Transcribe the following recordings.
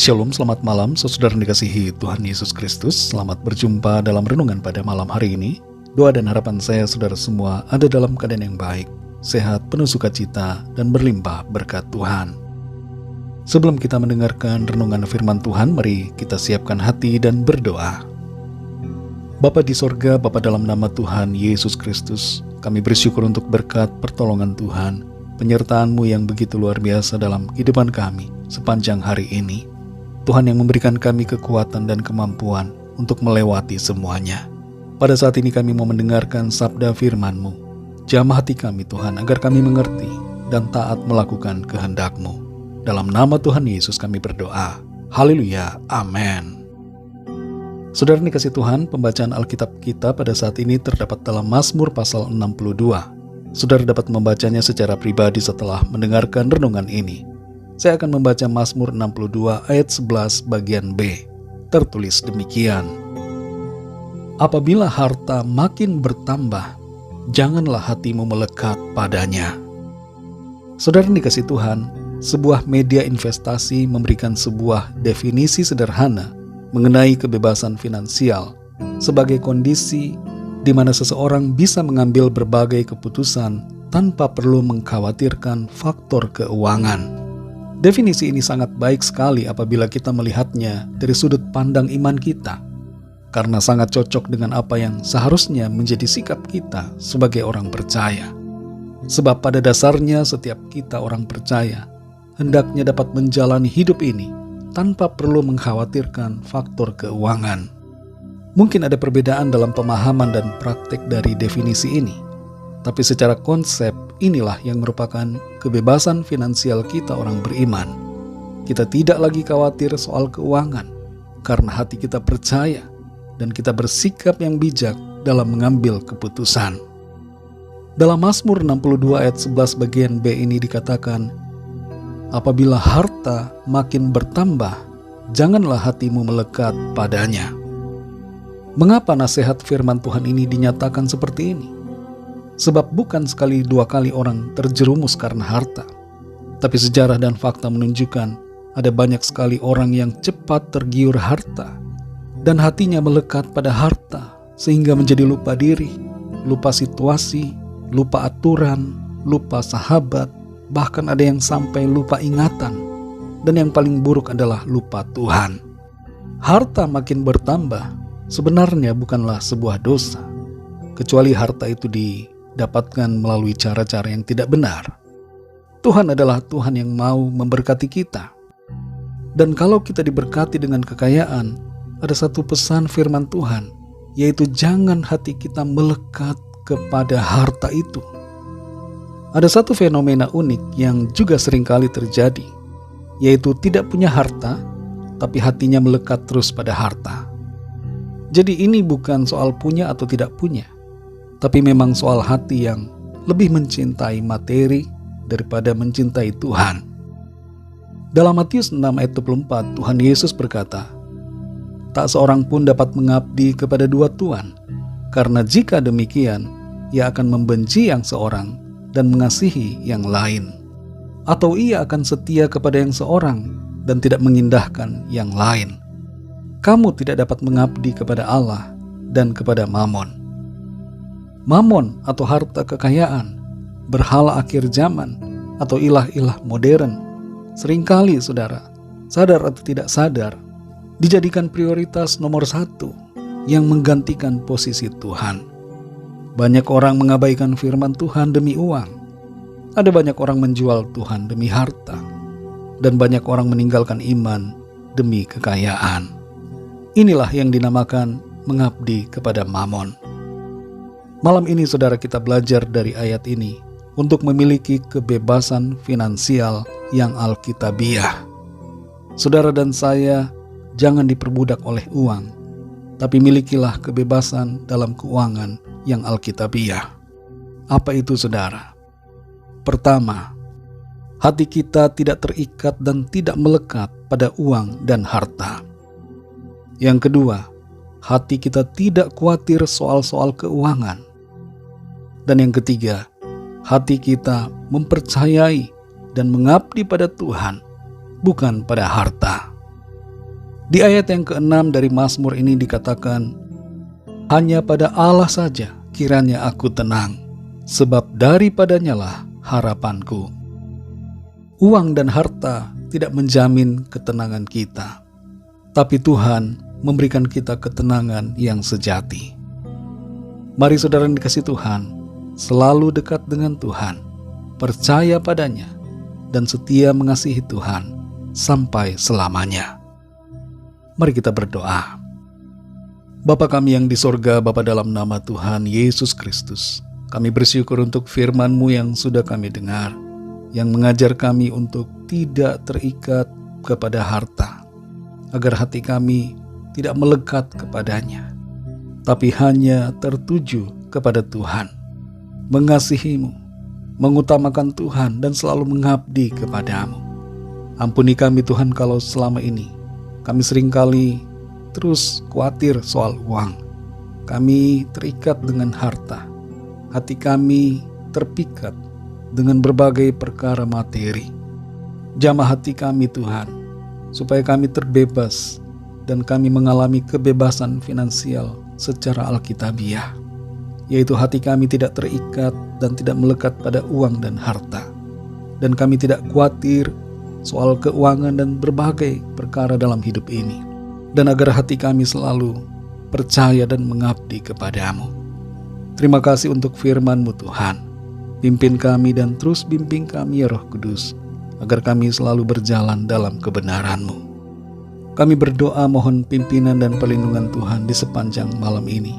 Shalom, selamat malam saudara yang dikasihi Tuhan Yesus Kristus. Selamat berjumpa dalam renungan pada malam hari ini. Doa dan harapan saya saudara semua ada dalam keadaan yang baik, sehat, penuh sukacita, dan berlimpah berkat Tuhan. Sebelum kita mendengarkan renungan firman Tuhan, mari kita siapkan hati dan berdoa. Bapa di sorga, Bapa dalam nama Tuhan Yesus Kristus, kami bersyukur untuk berkat pertolongan Tuhan, penyertaan-Mu yang begitu luar biasa dalam kehidupan kami sepanjang hari ini. Tuhan yang memberikan kami kekuatan dan kemampuan untuk melewati semuanya. Pada saat ini kami mau mendengarkan sabda firman-Mu. Jamah hati kami Tuhan agar kami mengerti dan taat melakukan kehendak-Mu. Dalam nama Tuhan Yesus kami berdoa. Haleluya, amin. Saudara dikasihi Tuhan, pembacaan Alkitab kita pada saat ini terdapat dalam Mazmur pasal 62. Saudara dapat membacanya secara pribadi setelah mendengarkan renungan ini. Saya akan membaca Mazmur 62 ayat 11 bagian B. Tertulis demikian. Apabila harta makin bertambah, janganlah hatimu melekat padanya. Saudara dikasihi Tuhan, sebuah media investasi memberikan sebuah definisi sederhana mengenai kebebasan finansial sebagai kondisi di mana seseorang bisa mengambil berbagai keputusan tanpa perlu mengkhawatirkan faktor keuangan. Definisi ini sangat baik sekali apabila kita melihatnya dari sudut pandang iman kita, karena sangat cocok dengan apa yang seharusnya menjadi sikap kita sebagai orang percaya. Sebab pada dasarnya setiap kita orang percaya hendaknya dapat menjalani hidup ini tanpa perlu mengkhawatirkan faktor keuangan. Mungkin ada perbedaan dalam pemahaman dan praktek dari definisi ini, tapi secara konsep inilah yang merupakan kebebasan finansial kita orang beriman. Kita tidak lagi khawatir soal keuangan karena hati kita percaya dan kita bersikap yang bijak dalam mengambil keputusan. Dalam Mazmur 62 ayat 11 bagian B ini dikatakan, apabila harta makin bertambah, janganlah hatimu melekat padanya. Mengapa nasihat firman Tuhan ini dinyatakan seperti ini? Sebab bukan sekali dua kali orang terjerumus karena harta. Tapi sejarah dan fakta menunjukkan ada banyak sekali orang yang cepat tergiur harta dan hatinya melekat pada harta sehingga menjadi lupa diri, lupa situasi, lupa aturan, lupa sahabat, bahkan ada yang sampai lupa ingatan, dan yang paling buruk adalah lupa Tuhan. Harta makin bertambah sebenarnya bukanlah sebuah dosa, kecuali harta itu didapatkan melalui cara-cara yang tidak benar. Tuhan adalah Tuhan yang mau memberkati kita. Dan kalau kita diberkati dengan kekayaan, ada satu pesan firman Tuhan, yaitu jangan hati kita melekat kepada harta itu. Ada satu fenomena unik yang juga seringkali terjadi, yaitu tidak punya harta, tapi hatinya melekat terus pada harta. Jadi ini bukan soal punya atau tidak punya, tapi memang soal hati yang lebih mencintai materi daripada mencintai Tuhan. Dalam Matius 6 ayat 24, Tuhan Yesus berkata, tak seorang pun dapat mengabdi kepada dua tuan, karena jika demikian, ia akan membenci yang seorang dan mengasihi yang lain. Atau ia akan setia kepada yang seorang dan tidak mengindahkan yang lain. Kamu tidak dapat mengabdi kepada Allah dan kepada Mamon. Mamon atau harta kekayaan, berhala akhir zaman, atau ilah-ilah modern, seringkali saudara, sadar atau tidak sadar, dijadikan prioritas nomor satu yang menggantikan posisi Tuhan. Banyak orang mengabaikan firman Tuhan demi uang. Ada banyak orang menjual Tuhan demi harta. Dan banyak orang meninggalkan iman demi kekayaan. Inilah yang dinamakan mengabdi kepada Mamon. Malam ini saudara kita belajar dari ayat ini untuk memiliki kebebasan finansial yang alkitabiah. Saudara dan saya jangan diperbudak oleh uang, tapi milikilah kebebasan dalam keuangan yang alkitabiah. Apa itu saudara? Pertama, hati kita tidak terikat dan tidak melekat pada uang dan harta. Yang kedua, hati kita tidak khawatir soal-soal keuangan. Dan yang ketiga, hati kita mempercayai dan mengabdi pada Tuhan, bukan pada harta. Di ayat yang ke-6 dari Mazmur ini dikatakan, hanya pada Allah saja kiranya aku tenang, sebab daripadanya lah harapanku. Uang dan harta tidak menjamin ketenangan kita, tapi Tuhan memberikan kita ketenangan yang sejati. Mari saudara yang dikasihi Tuhan, selalu dekat dengan Tuhan, percaya padanya, dan setia mengasihi Tuhan sampai selamanya. Mari kita berdoa. Bapa kami yang di sorga, Bapa, dalam nama Tuhan Yesus Kristus, kami bersyukur untuk firman-Mu yang sudah kami dengar, yang mengajar kami untuk tidak terikat kepada harta, agar hati kami tidak melekat kepadanya, tapi hanya tertuju kepada Tuhan, mengasihi-Mu, mengutamakan Tuhan, dan selalu mengabdi kepada-Mu. Ampuni kami Tuhan kalau selama ini kami seringkali terus khawatir soal uang. Kami terikat dengan harta. Hati kami terpikat dengan berbagai perkara materi. Jamah hati kami Tuhan, supaya kami terbebas dan kami mengalami kebebasan finansial secara alkitabiah, yaitu hati kami tidak terikat dan tidak melekat pada uang dan harta, dan kami tidak khawatir soal keuangan dan berbagai perkara dalam hidup ini, dan agar hati kami selalu percaya dan mengabdi kepada-Mu. Terima kasih untuk firman-Mu Tuhan. Pimpin kami dan terus bimbing kami ya Roh Kudus, agar kami selalu berjalan dalam kebenaran-Mu. Kami berdoa mohon pimpinan dan perlindungan Tuhan di sepanjang malam ini.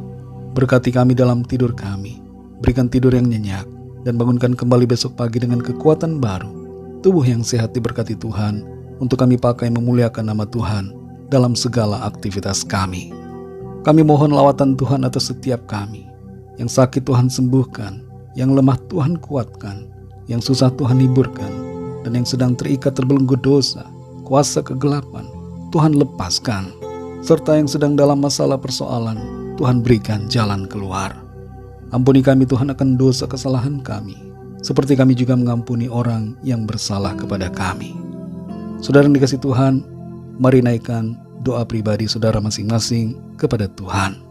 Berkati kami dalam tidur kami, berikan tidur yang nyenyak, dan bangunkan kembali besok pagi dengan kekuatan baru. Tubuh yang sehat diberkati Tuhan, untuk kami pakai memuliakan nama Tuhan dalam segala aktivitas kami. Kami mohon lawatan Tuhan atas setiap kami. Yang sakit Tuhan sembuhkan, yang lemah Tuhan kuatkan, yang susah Tuhan hiburkan, dan yang sedang terikat terbelenggu dosa, kuasa kegelapan, Tuhan lepaskan. Serta yang sedang dalam masalah persoalan, Tuhan berikan jalan keluar. Ampuni kami Tuhan akan dosa kesalahan kami, seperti kami juga mengampuni orang yang bersalah kepada kami. Saudara yang dikasihi Tuhan, mari naikkan doa pribadi saudara masing-masing kepada Tuhan.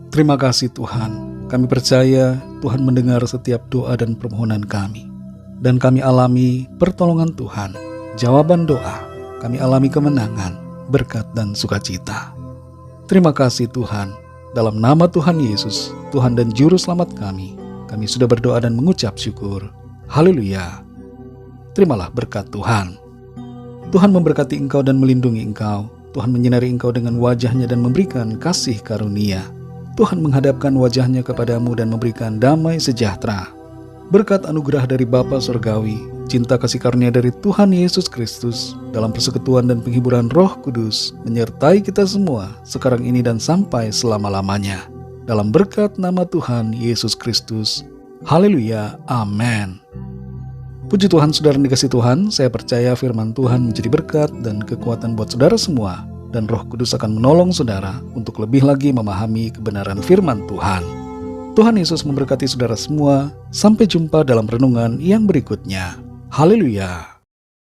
Terima kasih Tuhan, kami percaya Tuhan mendengar setiap doa dan permohonan kami. Dan kami alami pertolongan Tuhan, jawaban doa, kami alami kemenangan, berkat dan sukacita. Terima kasih Tuhan, dalam nama Tuhan Yesus, Tuhan dan Juru Selamat kami sudah berdoa dan mengucap syukur. Haleluya. Terimalah berkat Tuhan. Tuhan memberkati engkau dan melindungi engkau. Tuhan menyinari engkau dengan wajah-Nya dan memberikan kasih karunia. Tuhan menghadapkan wajah-Nya kepadamu dan memberikan damai sejahtera. Berkat anugerah dari Bapa Surgawi, cinta kasih karunia dari Tuhan Yesus Kristus, dalam persekutuan dan penghiburan Roh Kudus, menyertai kita semua, sekarang ini dan sampai selama-lamanya. Dalam berkat nama Tuhan Yesus Kristus. Haleluya. Amin. Puji Tuhan, saudara yang dikasihi Tuhan, saya percaya firman Tuhan menjadi berkat dan kekuatan buat saudara semua. Dan Roh Kudus akan menolong saudara untuk lebih lagi memahami kebenaran firman Tuhan. Tuhan Yesus memberkati saudara semua. Sampai jumpa dalam renungan yang berikutnya. Haleluya.